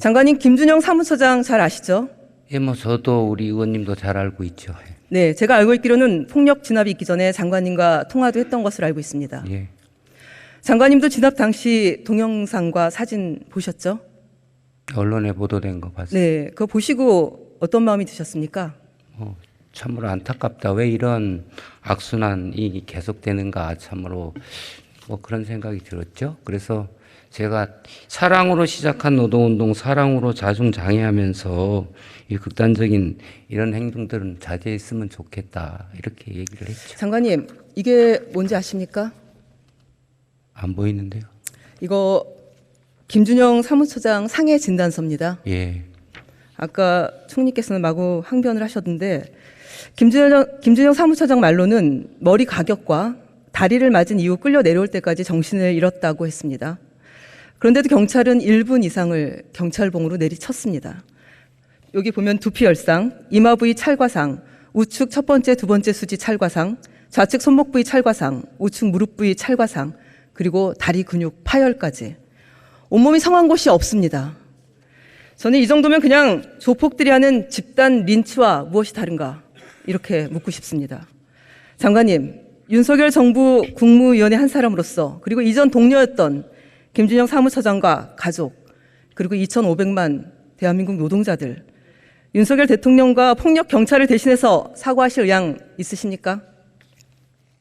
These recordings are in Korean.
장관님, 김준영 사무처장 잘 아시죠? 예, 저도 우리 의원님도 잘 알고 있죠. 네, 제가 알고 있기로는 폭력 진압이 있기 전에 장관님과 통화도 했던 것으로 알고 있습니다. 예. 장관님도 진압 당시 동영상과 사진 보셨죠? 언론에 보도된 거 봤어요. 네, 그거 보시고 어떤 마음이 드셨습니까? 참으로 안타깝다. 왜 이런 악순환이 계속되는가 참으로 그런 생각이 들었죠. 그래서 제가 사랑으로 시작한 노동운동 사랑으로 자중장애하면서 이 극단적인 이런 행동들은 자제했으면 좋겠다 이렇게 얘기를 했죠. 장관님, 이게 뭔지 아십니까? 안 보이는데요. 이거 김준영 사무처장 상해 진단서입니다. 예. 아까 총리께서는 마구 항변을 하셨는데 김준영 사무처장 말로는 머리 가격과 다리를 맞은 이후 끌려 내려올 때까지 정신을 잃었다고 했습니다. 그런데도 경찰은 1분 이상을 경찰봉으로 내리쳤습니다. 여기 보면 두피 열상, 이마 부위 찰과상, 우측 첫 번째, 두 번째 수지 찰과상, 좌측 손목 부위 찰과상, 우측 무릎 부위 찰과상, 그리고 다리 근육 파열까지 온몸이 상한 곳이 없습니다. 저는 이 정도면 그냥 조폭들이 하는 집단 린치와 무엇이 다른가 이렇게 묻고 싶습니다. 장관님, 윤석열 정부 국무위원회 한 사람으로서 그리고 이전 동료였던 김준영 사무처장과 가족 그리고 2,500만 대한민국 노동자들 윤석열 대통령과 폭력 경찰을 대신해서 사과하실 의향 있으십니까?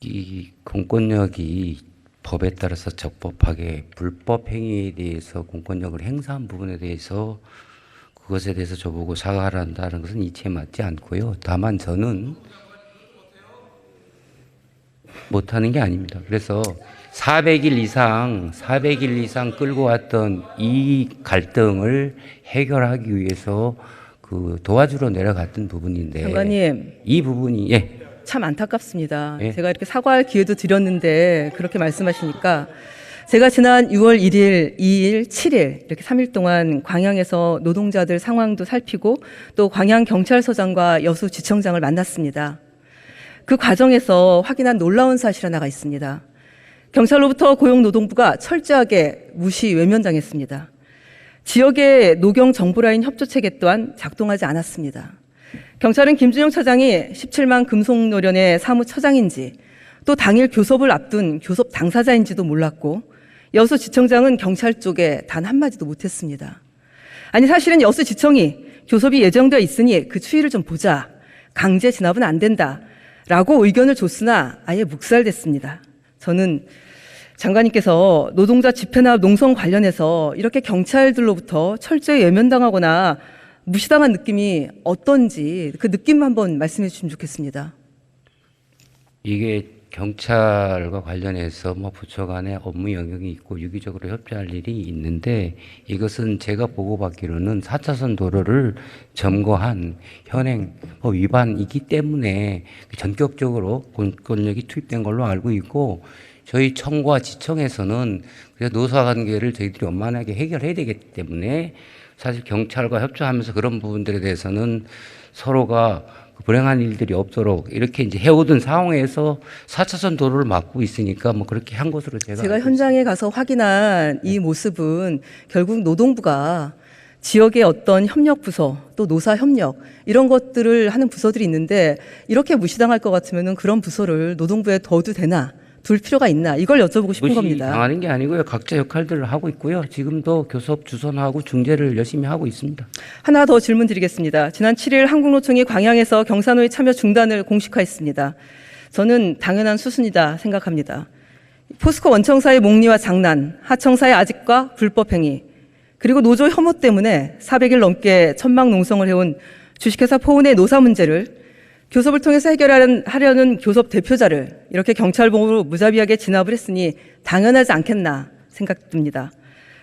이 공권력이 법에 따라서 적법하게 불법 행위에 대해서 공권력을 행사한 부분에 대해서 그것에 대해서 저보고 사과를 한다는 것은 이치에 맞지 않고요. 다만 저는 못하는 게 아닙니다. 그래서 400일 이상 끌고 왔던 이 갈등을 해결하기 위해서 도와주러 내려갔던 부분인데 장관님, 이 부분이 참 안타깝습니다. 예. 제가 이렇게 사과할 기회도 드렸는데 그렇게 말씀하시니까 제가 지난 6월 1일, 2일, 7일 이렇게 3일 동안 광양에서 노동자들 상황도 살피고 또 광양경찰서장과 여수지청장을 만났습니다. 그 과정에서 확인한 놀라운 사실 하나가 있습니다. 경찰로부터 고용노동부가 철저하게 무시 외면당했습니다. 지역의 노경 정보라인 협조체계 또한 작동하지 않았습니다. 경찰은 김준영 처장이 17만 금속노련의 사무처장인지 또 당일 교섭을 앞둔 교섭 당사자인지도 몰랐고 여수지청장은 경찰 쪽에 단 한마디도 못했습니다. 아니 사실은 여수지청이 교섭이 예정되어 있으니 그 추이를 좀 보자. 강제 진압은 안 된다. 라고 의견을 줬으나 아예 묵살됐습니다. 저는 장관님께서 노동자 집회나 농성 관련해서 이렇게 경찰들로부터 철저히 외면당하거나 무시당한 느낌이 어떤지 그 느낌 한번 말씀해 주시면 좋겠습니다. 이게 경찰과 관련해서 부처 간에 업무 영역이 있고 유기적으로 협조할 일이 있는데 이것은 제가 보고받기로는 4차선 도로를 점거한 현행 위반이기 때문에 전격적으로 공권력이 투입된 걸로 알고 있고 저희 청과 지청에서는 노사관계를 저희들이 원만하게 해결해야 되기 때문에 사실 경찰과 협조하면서 그런 부분들에 대해서는 서로가 불행한 일들이 없도록 이렇게 이제 해오던 상황에서 4차선 도로를 막고 있으니까 그렇게 한 것으로 제가 현장에 가서 확인한 이 모습은 결국 노동부가 지역의 어떤 협력 부서 또 노사 협력 이런 것들을 하는 부서들이 있는데 이렇게 무시당할 것 같으면 그런 부서를 노동부에 둬도 되나 둘 필요가 있나 이걸 여쭤보고 싶은 겁니다. 무시당하는 게 아니고요. 각자 역할들을 하고 있고요. 지금도 교섭 주선하고 중재를 열심히 하고 있습니다. 하나 더 질문 드리겠습니다. 지난 7일 한국노총이 광양에서 경사노예 참여 중단을 공식화했습니다. 저는 당연한 수순이다 생각합니다. 포스코 원청사의 목리와 장난, 하청사의 아직과 불법 행위, 그리고 노조 혐오 때문에 400일 넘게 천막 농성을 해온 주식회사 포운의 노사 문제를 교섭을 통해서 해결하려는 교섭 대표자를 이렇게 경찰봉으로 무자비하게 진압을 했으니 당연하지 않겠나 생각됩니다.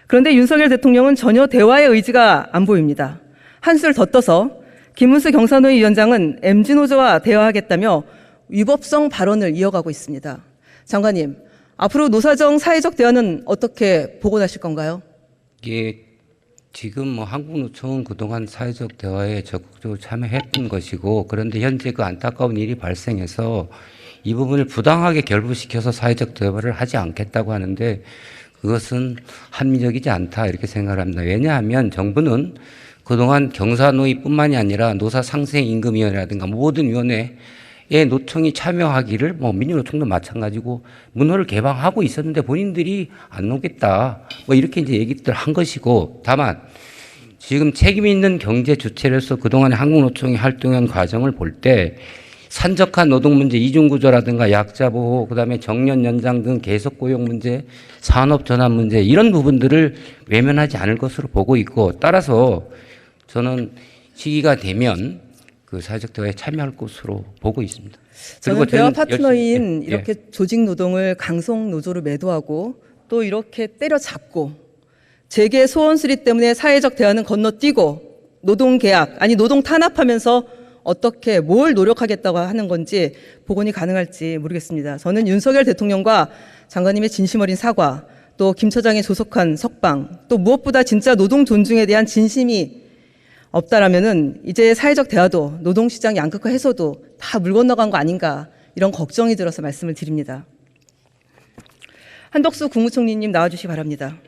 그런데 윤석열 대통령은 전혀 대화의 의지가 안 보입니다. 한술 더 떠서 김문수 경사노예 위원장은 MZ노조와 대화하겠다며 위법성 발언을 이어가고 있습니다. 장관님, 앞으로 노사정 사회적 대화는 어떻게 복원하실 건가요? 이게 지금 한국노총은 그동안 사회적 대화에 적극적으로 참여했던 것이고 그런데 현재 그 안타까운 일이 발생해서 이 부분을 부당하게 결부시켜서 사회적 대화를 하지 않겠다고 하는데 그것은 합리적이지 않다 이렇게 생각을 합니다. 왜냐하면 정부는 그동안 경사노위뿐만이 아니라 노사상생임금위원회라든가 모든 위원회에 노총이 참여하기를 민주노총도 마찬가지고 문호를 개방하고 있었는데 본인들이 안 오겠다 이렇게 이제 얘기들 한 것이고, 다만 지금 책임 있는 경제 주체로서 그동안의 한국노총이 활동한 과정을 볼 때 산적한 노동 문제, 이중구조라든가 약자 보호, 그다음에 정년 연장 등 계속 고용 문제, 산업 전환 문제 이런 부분들을 외면하지 않을 것으로 보고 있고, 따라서 저는 시기가 되면 그 사회적 대화에 참여할 것으로 보고 있습니다. 저는 대화 저는 파트너인 예, 이렇게 조직 노동을 강성 노조로 매도하고 또 이렇게 때려잡고 재계 소원 수립 때문에 사회적 대화는 건너뛰고 노동 계약 아니 노동 탄압하면서 어떻게 뭘 노력하겠다고 하는 건지 복원이 가능할지 모르겠습니다. 저는 윤석열 대통령과 장관님의 진심 어린 사과, 또 김 처장의 조속한 석방, 또 무엇보다 진짜 노동 존중에 대한 진심이 없다라면은 이제 사회적 대화도 노동시장 양극화 해소도 다 물 건너간 거 아닌가, 이런 걱정이 들어서 말씀을 드립니다. 한덕수 국무총리님 나와주시기 바랍니다.